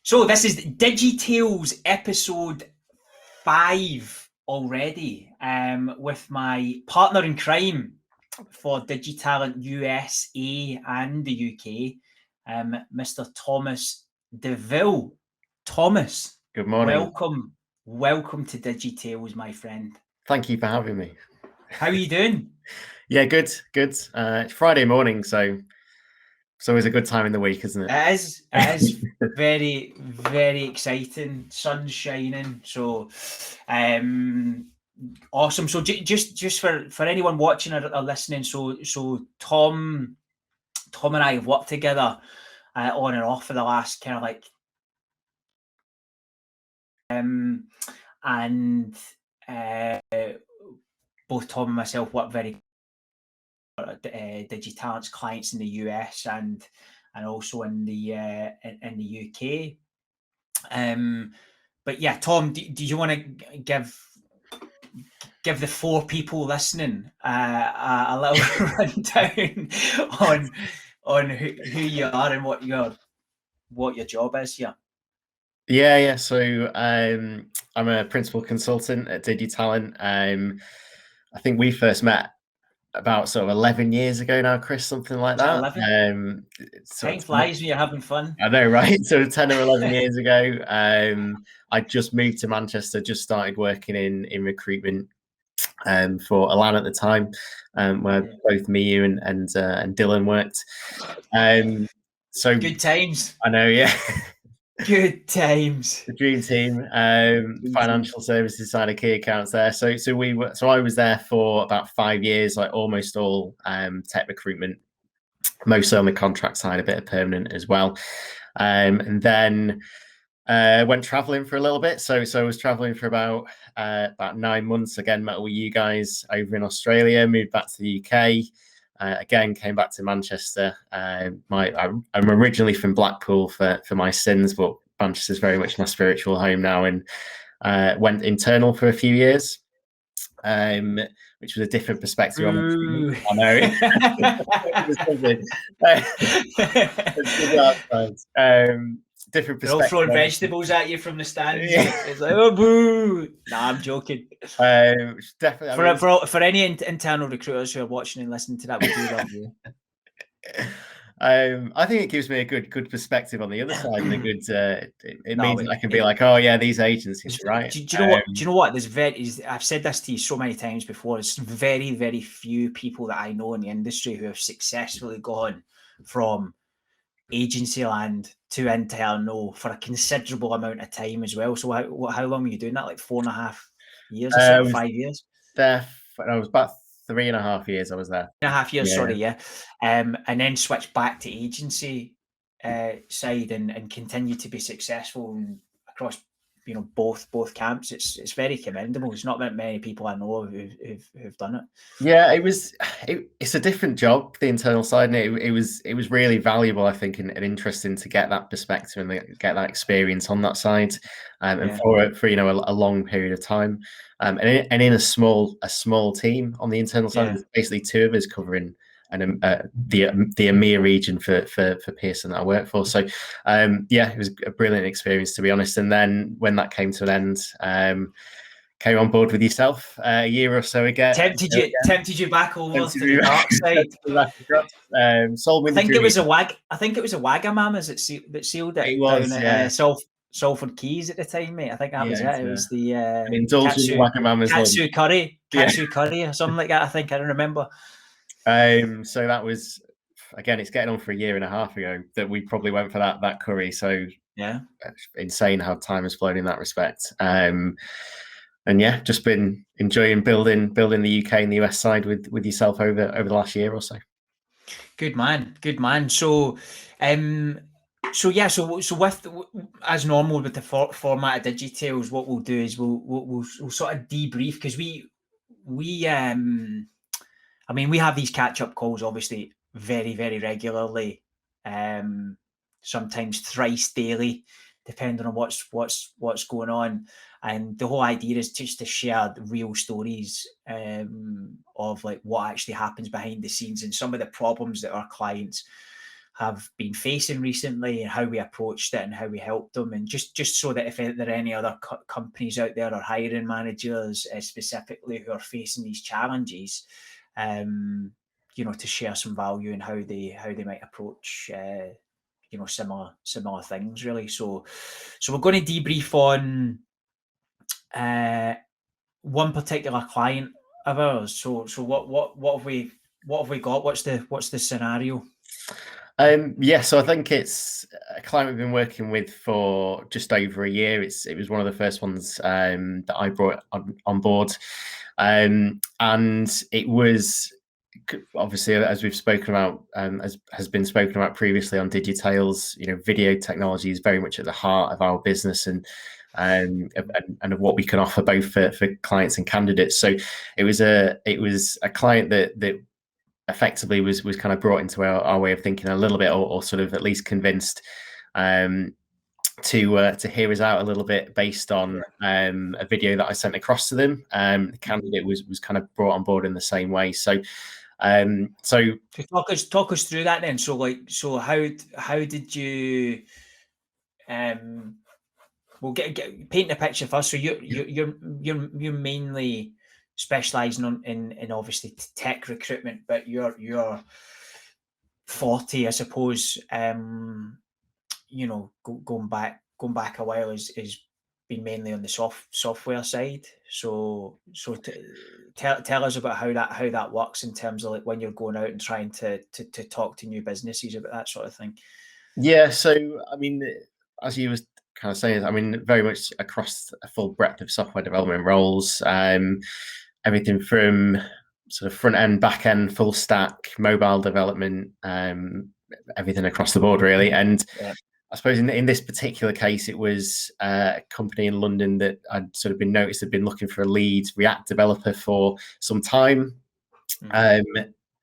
So this is Digitales episode 5 already, with my partner in crime for Digitalent USA and the UK, Mr. Thomas Deaville. Thomas, Good morning. welcome to Digitales, my friend. Thank you for having me. How are you doing? Yeah, good. It's Friday morning, so it's always a good time in the week, isn't it? It is very, very exciting. Sun's shining, so awesome. So just for anyone watching or listening, so Tom and I have worked together on and off for the last kind of like and both Tom and myself work very Digitalent's clients in the US and also in the UK. But yeah, Tom, do you want to give the 4 people listening a little rundown on who you are and what your job is here? Yeah. So I'm a principal consultant at Digitalent. I think we first met about sort of 11 years ago now, Chris, something like that. 11? Time flies when you're having fun. I know, right? So 10 or 11 years ago, I just moved to Manchester, just started working in recruitment for Alan at the time, where both me, you, and Dylan worked. So good times. I know, yeah. Good times. The dream team, financial services side of key accounts there. So I was there for about 5 years, like almost all tech recruitment, mostly on the contract side, a bit of permanent as well. And then went traveling for a little bit. So I was traveling for about 9 months. Again, met with you guys over in Australia, moved back to the UK. Again, came back to Manchester. I'm originally from Blackpool for my sins, but Manchester's very much my spiritual home now, and went internal for a few years, which was a different perspective on the I know. Different perspective. They're all throwing vegetables at you from the stands. Yeah. It's like, oh, boo. Nah, I'm joking. Definitely. For any internal recruiters who are watching and listening to that, we do love you. I think it gives me a good perspective on the other side, and a good. It means I can be like, oh yeah, these agencies, right? Do you know what? Do you know what? I've said this to you so many times before. There's very, very few people that I know in the industry who have successfully gone from agency land to internal for a considerable amount of time as well. So how long were you doing that? Like 4.5 years or 5 years? There, I was about 3.5 years. I was there. 3.5 years, sorry, yeah. And then switched back to agency side and continue to be successful across both camps. It's very commendable. It's not that many people I know who've done it. Yeah, it's a different job, the internal side, and it was really valuable, I think, and interesting to get that perspective and get that experience on that side, and for a long period of time, and in a small team on the internal side. There's basically 2 of us covering the EMEA region for Pearson that I work for. So it was a brilliant experience, to be honest. And then when that came to an end, came on board with yourself a year or so ago. Tempted you back over to the dark side. Sold me. I think it was a Wagamama's that sealed it. It was down at Salford Keys at the time, mate. I think that was it. It was the Katsu curry or something like that. I think I don't remember. So that was, again, it's getting on for 1.5 years ago that we probably went for that curry. So yeah, insane how time has flown in that respect. And yeah, just been enjoying building the UK and the US side with yourself over the last year or so. Good man. So, so with as normal with the format of Digitales, what we'll do is we'll sort of debrief, because we have these catch-up calls obviously very, very regularly, sometimes thrice daily, depending on what's going on. And the whole idea is just to share the real stories of like what actually happens behind the scenes and some of the problems that our clients have been facing recently, and how we approached it and how we helped them, and just so that if there are any other companies out there or hiring managers specifically who are facing these challenges, to share some value in how they might approach similar things, really. So we're going to debrief on one particular client of ours. So what have we got? What's the scenario? So I think it's a client we've been working with for just over a year. It was one of the first ones that I brought on board, and it was obviously, as we've spoken about, as has been spoken about previously on Digital's, video technology is very much at the heart of our business and of what we can offer both for clients and candidates. So it was a client that effectively was kind of brought into our way of thinking a little bit, or sort of at least convinced to hear us out a little bit based on a video that I sent across to them. The candidate was kind of brought on board in the same way. So talk us through that then. So how did you we'll paint the picture first. So you're mainly specializing in obviously tech recruitment, but you're 40, I suppose, going back a while is been mainly on the software side. So tell us about how that works in terms of like when you're going out and trying to talk to new businesses about that sort of thing. Yeah, so I mean, as you was kind of saying, I mean, very much across a full breadth of software development roles, everything from sort of front end, back end, full stack, mobile development, everything across the board really. And I suppose in this particular case, it was a company in London that I'd sort of been noticed had been looking for a lead React developer for some time.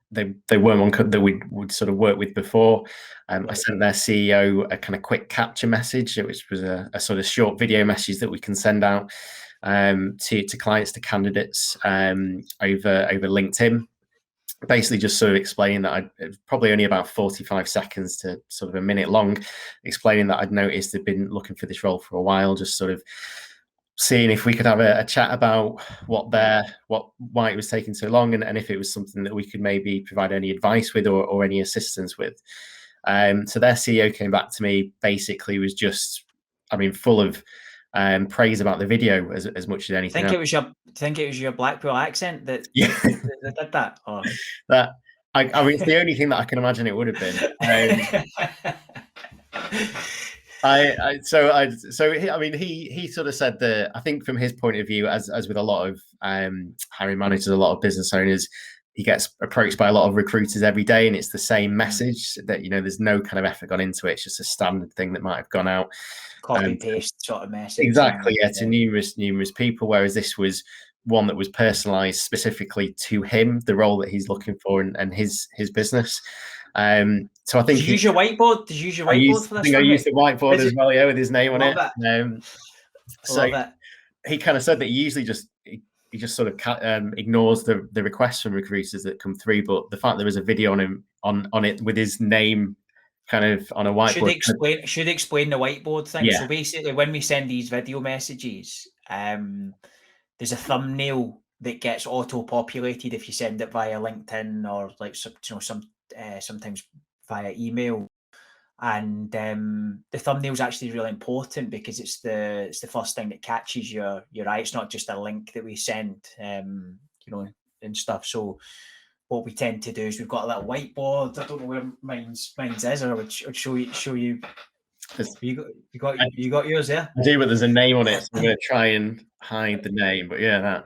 They weren't one that we would sort of work with before. I sent their CEO a kind of quick capture message, which was a sort of short video message that we can send out to clients, to candidates over LinkedIn. Basically just sort of explaining that probably only about 45 seconds to sort of a minute long, explaining that I'd noticed they'd been looking for this role for a while, just sort of seeing if we could have a chat about why it was taking so long, and if it was something that we could maybe provide any advice with or any assistance with. So their CEO came back to me, basically was just, full of praise about the video as much as anything else. Think it was your Blackpool accent that did that? Or? That it's the only thing that I can imagine it would have been. He sort of said that, I think from his point of view, as with a lot of hiring managers, a lot of business owners, he gets approached by a lot of recruiters every day, and it's the same message that, there's no kind of effort gone into it. It's just a standard thing that might have gone out. Copy paste sort of message. Exactly, to numerous people, whereas this was one that was personalized specifically to him, the role that he's looking for and his business. So I think Did you use your whiteboard? Did you use your whiteboard for this? I used the whiteboard as well, with his name on it. So he kind of said that he usually just sort of ignores the requests from recruiters that come through, but the fact there was a video on it with his name kind of on a whiteboard. Should explain the whiteboard thing. Yeah. So basically, when we send these video messages, there's a thumbnail that gets auto-populated if you send it via LinkedIn or like sometimes via email. And the thumbnail is actually really important because it's the first thing that catches your eye. It's not just a link that we send, and stuff. So what we tend to do is we've got a little whiteboard. I don't know where mine's is, or I would show you. You got yours, yeah? I do, but there's a name on it, so I'm going to try and hide the name. But yeah, that.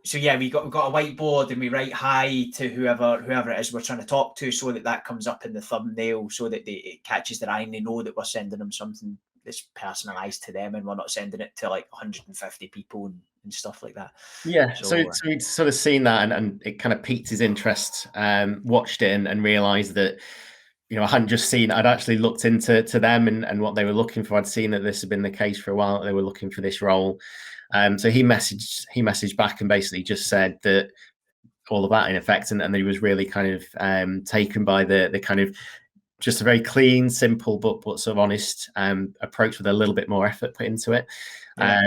So yeah, we got a whiteboard and we write hi to whoever it is we're trying to talk to, so that comes up in the thumbnail, so that it catches their eye and they know that we're sending them something that's personalized to them, and we're not sending it to like 150 people and stuff like that. Yeah, so we'd sort of seen that, and it kind of piqued his interest. Watched it and realized that, I hadn't just seen, I'd actually looked into them and what they were looking for. I'd seen that this had been the case for a while, that they were looking for this role. So he messaged back and basically just said that all of that in effect, and he was really kind of taken by the kind of just a very clean, simple, but sort of honest approach with a little bit more effort put into it. Yeah.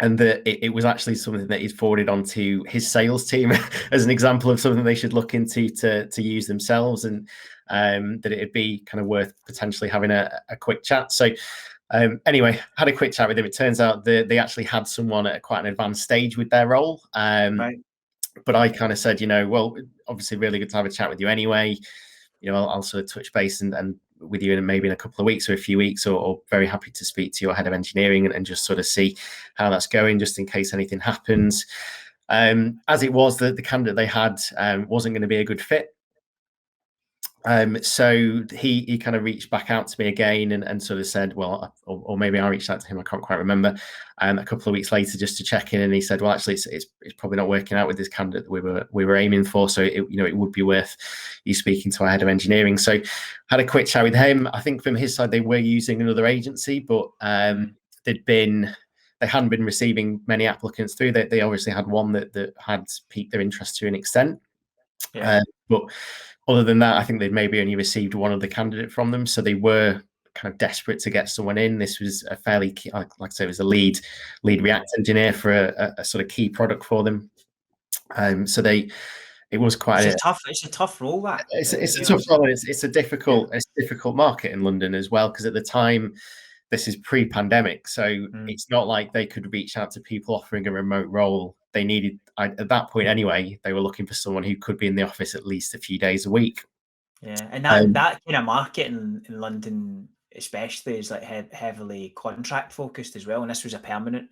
And that it was actually something that he's forwarded onto his sales team as an example of something they should look into to use themselves, and that it'd be kind of worth potentially having a quick chat. So anyway, had a quick chat with him. It turns out that they actually had someone at quite an advanced stage with their role. Right. But I kind of said, well, obviously really good to have a chat with you anyway. I'll sort of touch base and with you in maybe in a couple of weeks or a few weeks, or very happy to speak to your head of engineering and just sort of see how that's going, just in case anything happens. As it was, the candidate they had wasn't going to be a good fit. So he kind of reached back out to me again and sort of said, well, or maybe I reached out to him, I can't quite remember, a couple of weeks later just to check in, and he said, well, actually it's probably not working out with this candidate that we were aiming for, so it would be worth you speaking to our head of engineering. So had a quick chat with him. I think from his side they were using another agency, but they hadn't been receiving many applicants through. They obviously had one that had piqued their interest to an extent. Yeah. But other than that, I think they'd maybe only received one other candidate from them, so they were kind of desperate to get someone in. This was a fairly key, like I say, it was a lead React engineer for a sort of key product for them. So it was quite it's a tough role. That it's a tough role. It's a difficult market in London as well, because at the time, this is pre-pandemic, so it's not like they could reach out to people offering a remote role. They needed, at that point anyway, they were looking for someone who could be in the office at least a few days a week. Yeah, and that kind of market in London especially is like heavily contract focused as well. And this was a permanent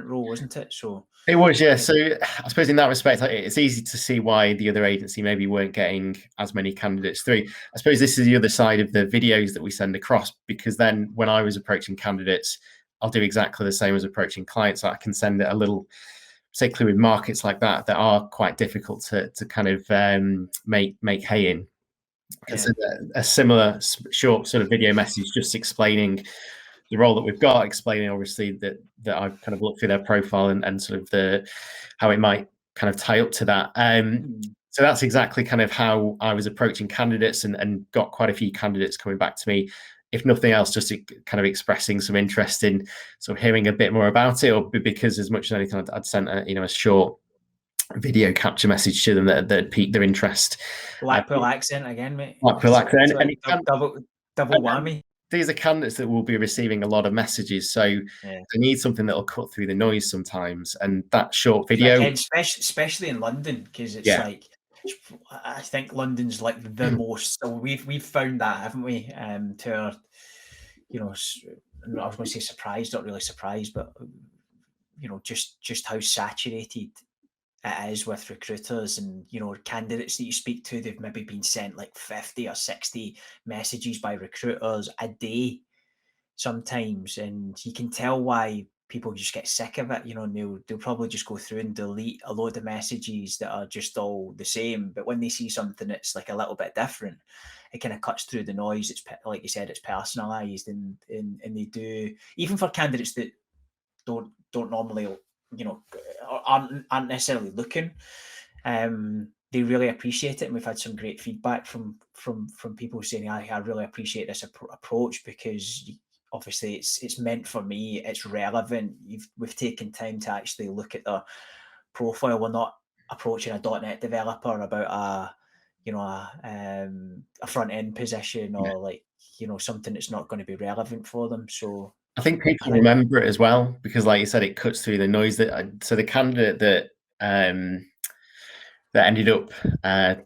role, wasn't it? So it was, yeah. So I suppose in that respect, it's easy to see why the other agency maybe weren't getting as many candidates through. I suppose this is the other side of the videos that we send across, because then when I was approaching candidates, I'll do exactly the same as approaching clients. So I can send it a little, particularly with markets like that are quite difficult to kind of make hay in. Because a similar short sort of video message just explaining the role that we've got, explaining obviously that I've kind of looked through their profile and sort of how it might kind of tie up to that. So that's exactly kind of how I was approaching candidates, and got quite a few candidates coming back to me, if nothing else, just kind of expressing some interest in sort of hearing a bit more about it, or because as much as anything I'd sent a short video capture message to them that piqued their interest. Blackpool accent again, mate. Blackpool accent, and double whammy. These are candidates that will be receiving a lot of messages, so they need something that will cut through the noise sometimes. And that short video, again, especially in London, because it's like, I think London's like the most. So we've found that, haven't we? To our, I was going to say surprised, not really surprised, but just how saturated it is with recruiters, and candidates that you speak to, they've maybe been sent like 50 or 60 messages by recruiters a day sometimes, and you can tell why people just get sick of it, and they'll probably just go through and delete a load of messages that are just all the same. But when they see something that's like a little bit different, it kind of cuts through the noise. It's like you said, it's personalized, and they do, even for candidates that don't normally aren't necessarily looking, they really appreciate it. And we've had some great feedback from people saying, I really appreciate this approach, because obviously it's meant for me, it's relevant. We've taken time to actually look at the profile. We're not approaching a .NET developer about a front end position, or like something that's not going to be relevant for them. So I think people remember it as well, because like you said, it cuts through the noise. So the candidate that ended up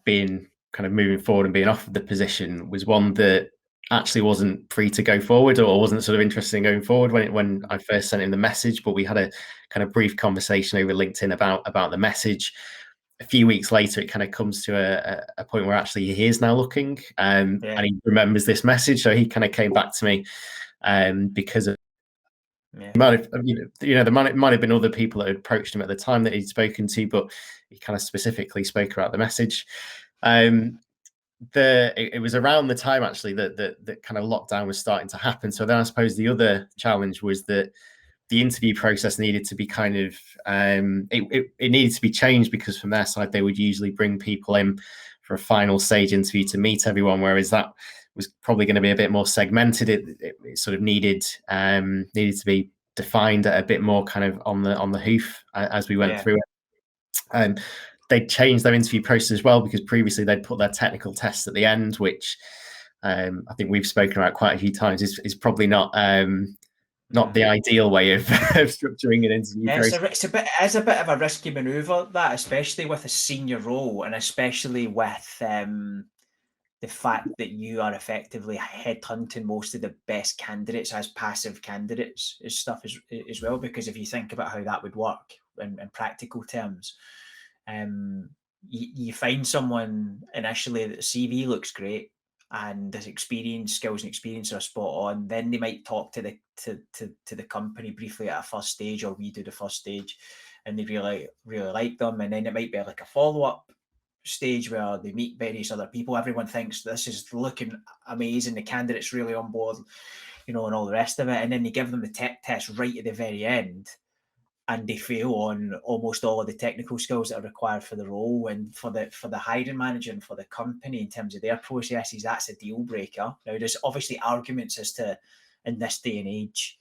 being kind of moving forward and being offered the position was one that actually wasn't free to go forward, or wasn't sort of interested in going forward when I first sent him the message. But we had a kind of brief conversation over LinkedIn about the message. A few weeks later, it kind of comes to a point where actually he is now looking, and he remembers this message. So he kind of came back to me because of there might have been other people that had approached him at the time that he'd spoken to, but he kind of specifically spoke about the message. It was around the time actually that kind of lockdown was starting to happen. So then I suppose the other challenge was that the interview process needed to be kind of it needed to be changed, because from their side they would usually bring people in for a final stage interview to meet everyone, whereas that was probably going to be a bit more segmented. It sort of needed to be defined a bit more kind of on the hoof as we went through it. They changed their interview process as well, because previously they'd put their technical tests at the end, which I think we've spoken about quite a few times is probably not the ideal way of structuring an interview process. It's a bit of a risky maneuver, that, especially with a senior role, and especially with the fact that you are effectively headhunting most of the best candidates as passive candidates as well. Because if you think about how that would work in practical terms, you find someone initially that the CV looks great and his skills and experience are spot on, then they might talk to the company briefly at a first stage, or we do the first stage, and they really like them, and then it might be like a follow-up stage where they meet various other people. Everyone thinks this is looking amazing, the candidate's really on board, and all the rest of it, and then they give them the tech test right at the very end, and they fail on almost all of the technical skills that are required for the role. And for the hiring manager and for the company, in terms of their processes, that's a deal breaker. Now, there's obviously arguments as to, in this day and age,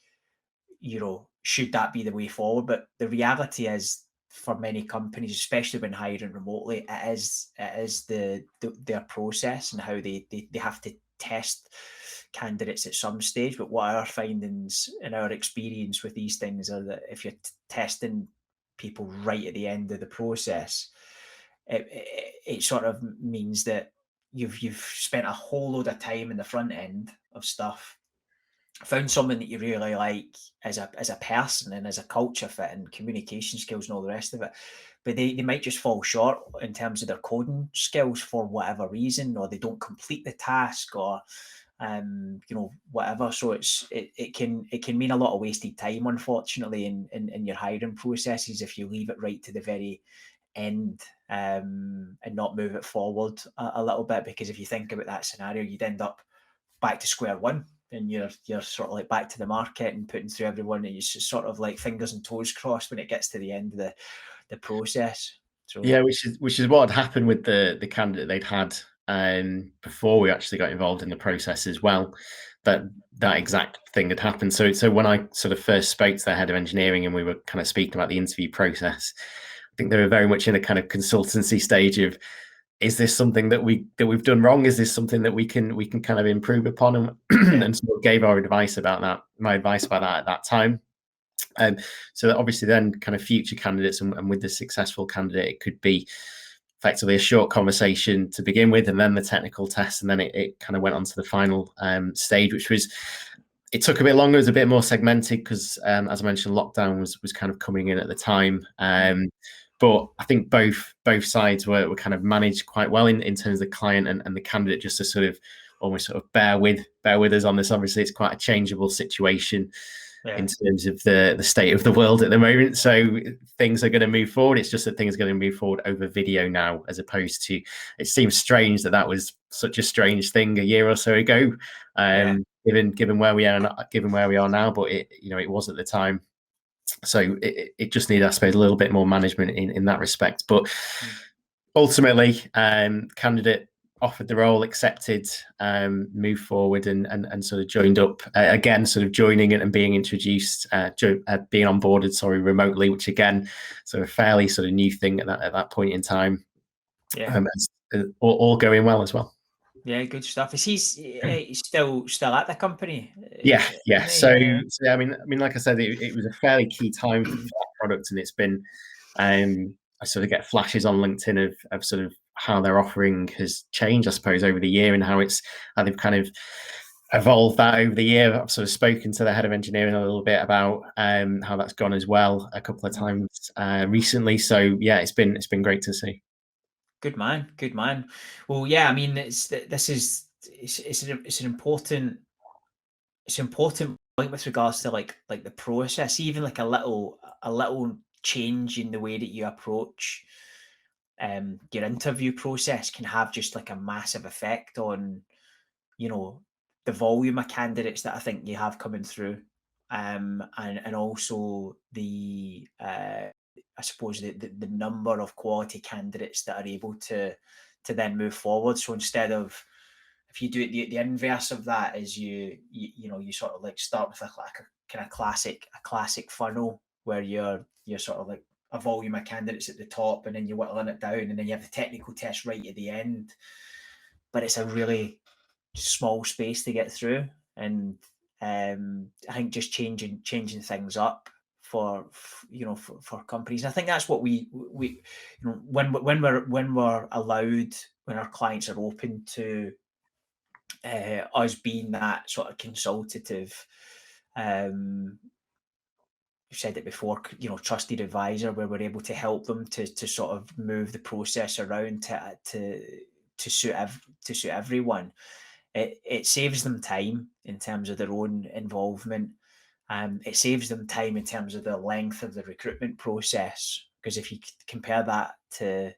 should that be the way forward? But the reality is, for many companies, especially when hiring remotely, it is their process and how they have to test candidates at some stage. But what our findings and our experience with these things are that if you're testing people right at the end of the process, it sort of means that you've spent a whole load of time in the front end of stuff, found someone that you really like as a person and as a culture fit and communication skills and all the rest of it, but they might just fall short in terms of their coding skills for whatever reason, or they don't complete the task, or whatever. So it can mean a lot of wasted time, unfortunately, in your hiring processes, if you leave it right to the very end, and not move it forward a little bit. Because if you think about that scenario, you'd end up back to square one, and you're sort of like back to the market and putting through everyone, and it's just sort of like fingers and toes crossed when it gets to the end of the process. So yeah, which is what had happened with the candidate they'd had before we actually got involved in the process as well. That exact thing had happened. So when I sort of first spoke to the head of engineering and we were kind of speaking about the interview process, I think they were very much in a kind of consultancy stage of, is this something that we've done wrong? Is this something that we can kind of improve upon? And sort of gave our advice about that, my advice about that at that time. So that obviously then kind of future candidates, and with the successful candidate, it could be effectively a short conversation to begin with, and then the technical test, and then it kind of went on to the final stage, which was, it took a bit longer, it was a bit more segmented because, as I mentioned, lockdown was kind of coming in at the time. But I think both sides were kind of managed quite well in terms of the client and the candidate, just to sort of almost sort of bear with us on this. Obviously, it's quite a changeable situation in terms of the state of the world at the moment. So things are going to move forward. It's just that things are going to move forward over video now, as opposed to, it seems strange that was such a strange thing a year or so ago, given where we are now, but it was at the time. So it just needed, I suppose, a little bit more management in that respect. But ultimately, candidate offered the role, accepted, moved forward, and sort of joined up again, sort of joining it and being introduced, being onboarded, remotely, which again, sort of fairly sort of new thing at that point in time. All going well as well. Yeah, good stuff. Is he's still at the company? Yeah. So I mean, like I said, it was a fairly key time for that product, and it's been. I sort of get flashes on LinkedIn of sort of how their offering has changed, I suppose, over the year, and how they've kind of evolved that over the year. I've sort of spoken to the head of engineering a little bit about how that's gone as well a couple of times recently. So yeah, it's been great to see. Good man. Well, yeah, I mean, it's an important point with regards to like the process. Even like a little change in the way that you approach your interview process can have just like a massive effect on the volume of candidates that I think you have coming through. and also the I suppose the number of quality candidates that are able to then move forward. So instead of, if you do it, the inverse of that is you sort of like start with like a kind of classic funnel where you're sort of like a volume of candidates at the top, and then you're whittling it down, and then you have the technical test right at the end. But it's a really small space to get through, and I think just changing things up for companies. And I think that's what we when we're allowed, when our clients are open to us being that sort of consultative, you've said it before, trusted advisor, where we're able to help them to sort of move the process around to suit everyone. It saves them time in terms of their own involvement. It saves them time in terms of the length of the recruitment process, because if you compare that to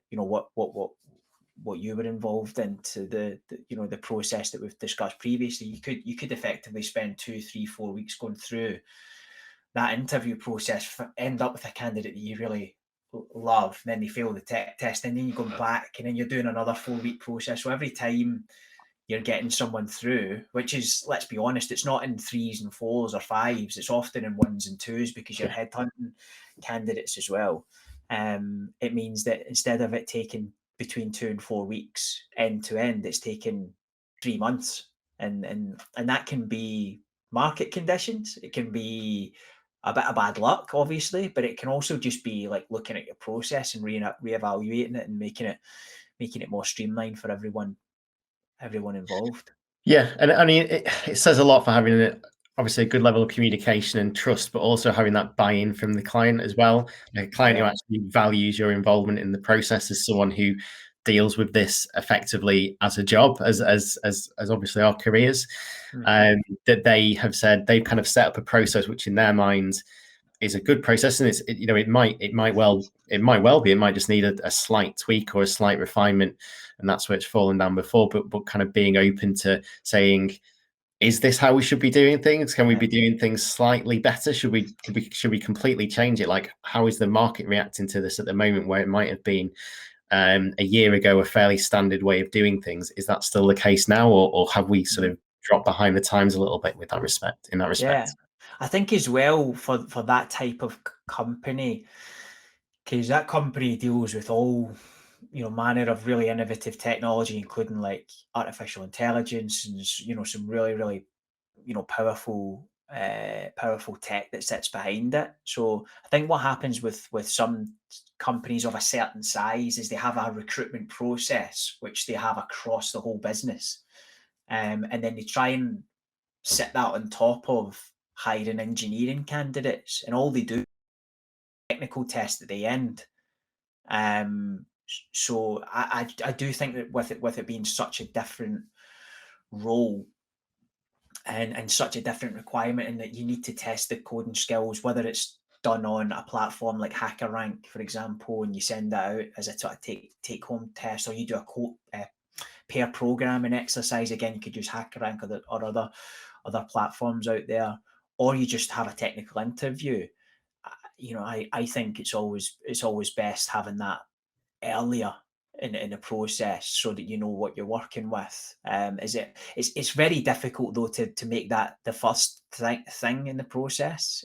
what you were involved in, to the process that we've discussed previously, you could effectively spend 2, 3, 4 weeks going through that interview process, end up with a candidate that you really love, and then they fail the tech test, and then you go back, and then you're doing another 4-week process. So every time you're getting someone through, which is, let's be honest, it's not in 3s and 4s or 5s, it's often in 1s and 2s, because you're headhunting candidates as well. It means that instead of it taking between 2 and 4 weeks end to end, it's taken 3 months, and that can be market conditions, it can be a bit of bad luck, obviously, but it can also just be like looking at your process and reevaluating it and making it more streamlined for everyone involved. Yeah, and I mean, it says a lot for having obviously a good level of communication and trust, but also having that buy-in from the client as well. A client who actually values your involvement in the process, as someone who deals with this effectively as a job, as obviously our careers. That they have said they've kind of set up a process which, in their minds, is a good process, and it might well be, it might just need a slight tweak or a slight refinement, and that's where it's fallen down before. But kind of being open to saying, is this how we should be doing things? Can we be doing things slightly better? Should we completely change it? Like, how is the market reacting to this at the moment, where it might have been a year ago a fairly standard way of doing things? Is that still the case now, or have we sort of dropped behind the times a little bit with that respect? Yeah, I think as well, for that type of company, because that company deals with all manner of really innovative technology, including like artificial intelligence and some really powerful tech that sits behind it. So I think what happens with some companies of a certain size is they have a recruitment process which they have across the whole business, and then they try and sit that on top of hiring engineering candidates, and all they do is technical test at the end. So I do think that with it being such a different role and such a different requirement, and that you need to test the coding skills, whether it's done on a platform like HackerRank, for example, and you send that out as a sort of take home test, or you do a pair programming exercise. Again, you could use HackerRank or other platforms out there, or you just have a technical interview. I think it's always best having that earlier in the process, so that you know what you're working with. It's very difficult though to make that the first thing in the process.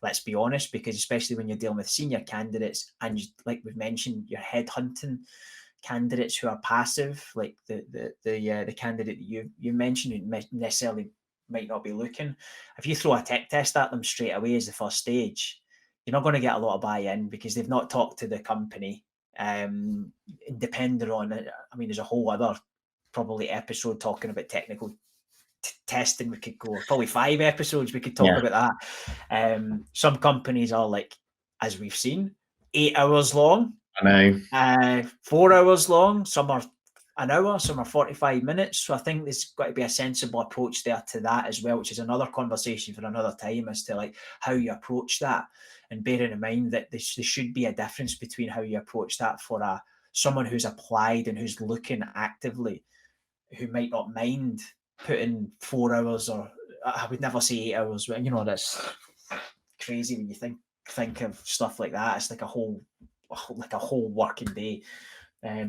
Let's be honest, because especially when you're dealing with senior candidates, and like we've mentioned, you're headhunting candidates who are passive, like the candidate that you mentioned, who necessarily might not be looking. If you throw a tech test at them straight away as the first stage, you're not going to get a lot of buy-in, because they've not talked to the company. Depending on it, I mean, there's a whole other probably episode talking about technical testing. We could go probably 5 episodes. We could talk about that. Some companies are, like, as we've seen, 8 hours long. I know. 4 hours long. Some are an hour, some are 45 minutes. So I think there's got to be a sensible approach there to that as well, which is another conversation for another time, as to like how you approach that, and bearing in mind that there should be a difference between how you approach that for someone who's applied and who's looking actively, who might not mind putting 4 hours or I would never say 8 hours, but you know, that's crazy when you think of stuff like that. It's like a whole working day,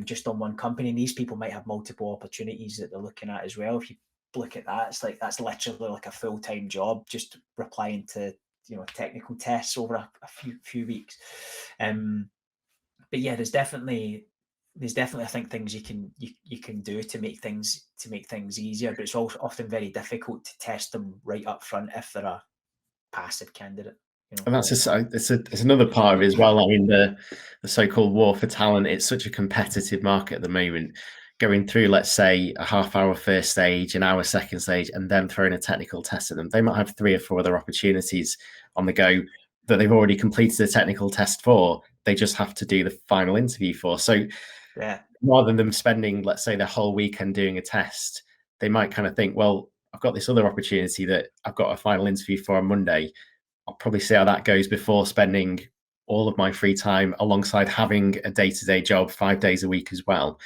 just on one company. And these people might have multiple opportunities that they're looking at as well. If you look at that, it's like that's literally like a full-time job, just replying to, you know, technical tests over a few weeks. But yeah, there's definitely I think things you can do to make things easier, but it's also often very difficult to test them right up front if they're a passive candidate. You know? And that's it's another part of it as well. I mean, the so-called war for talent. It's such a competitive market at the moment. Going through, let's say, a half-hour first stage, an hour second stage, and then throwing a technical test at them, they might have 3 or 4 other opportunities on the go that they've already completed the technical test for. They just have to do the final interview for. So, yeah, rather than them spending, let's say, the whole weekend doing a test, they might kind of think, well, I've got this other opportunity that I've got a final interview for on Monday. I'll probably see how that goes before spending all of my free time alongside having a day-to-day job 5 days a week as well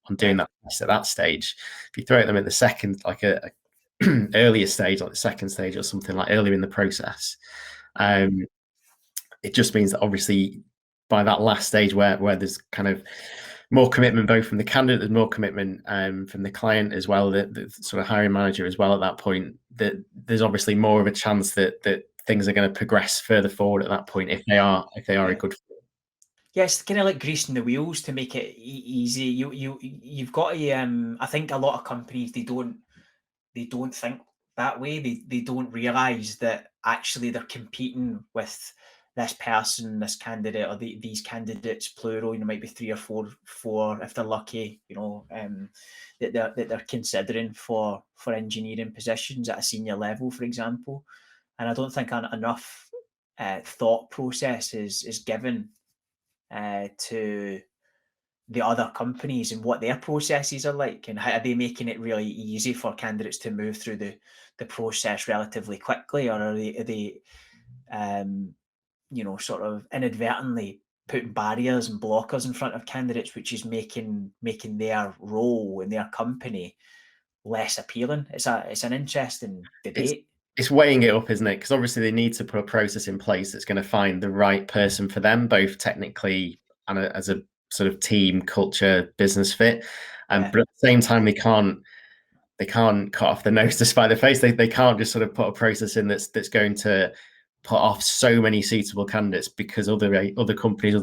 on doing that test at that stage. If you throw at them at the second, like a earlier stage, like the second stage or something, like earlier in the process, it just means that obviously by that last stage where there's kind of more commitment both from the candidate, there's more commitment from the client as well, the sort of hiring manager as well at that point, that there's obviously more of a chance that things are going to progress further forward at that point if they are a good fit. Yes, kind of like greasing the wheels to make it easy. You've got to. I think a lot of companies they don't think that way. They don't realise that actually they're competing with this person, this candidate, or these candidates, plural. You know, might be 3 or 4 if they're lucky. You know, that they're considering for engineering positions at a senior level, for example. And I don't think enough thought process is given to the other companies and what their processes are like, and how are they making it really easy for candidates to move through the process relatively quickly, or are they you know, sort of inadvertently putting barriers and blockers in front of candidates, which is making their role in their company less appealing. It's an interesting debate. It's weighing it up, isn't it? Because obviously they need to put a process in place that's going to find the right person for them, both technically and as a sort of team culture business fit. But at the same time, they can't cut off the nose to spite the face. They can't just sort of put a process in that's going to put off so many suitable candidates, because other companies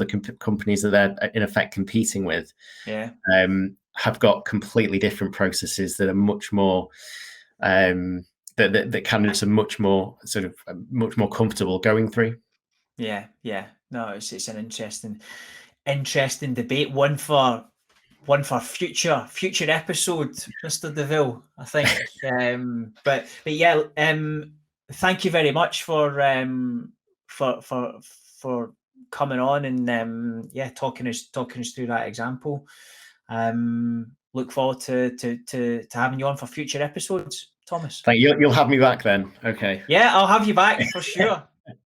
that they're in effect competing with have got completely different processes that are much more that candidates are much more comfortable going through. Yeah. No, it's an interesting debate. One for future episode, Mr. Deaville, I think. But yeah, thank you very much for coming on and talking us through that example. Look forward to having you on for future episodes, Thomas. Thank you. You'll have me back then. Okay. Yeah, I'll have you back for sure.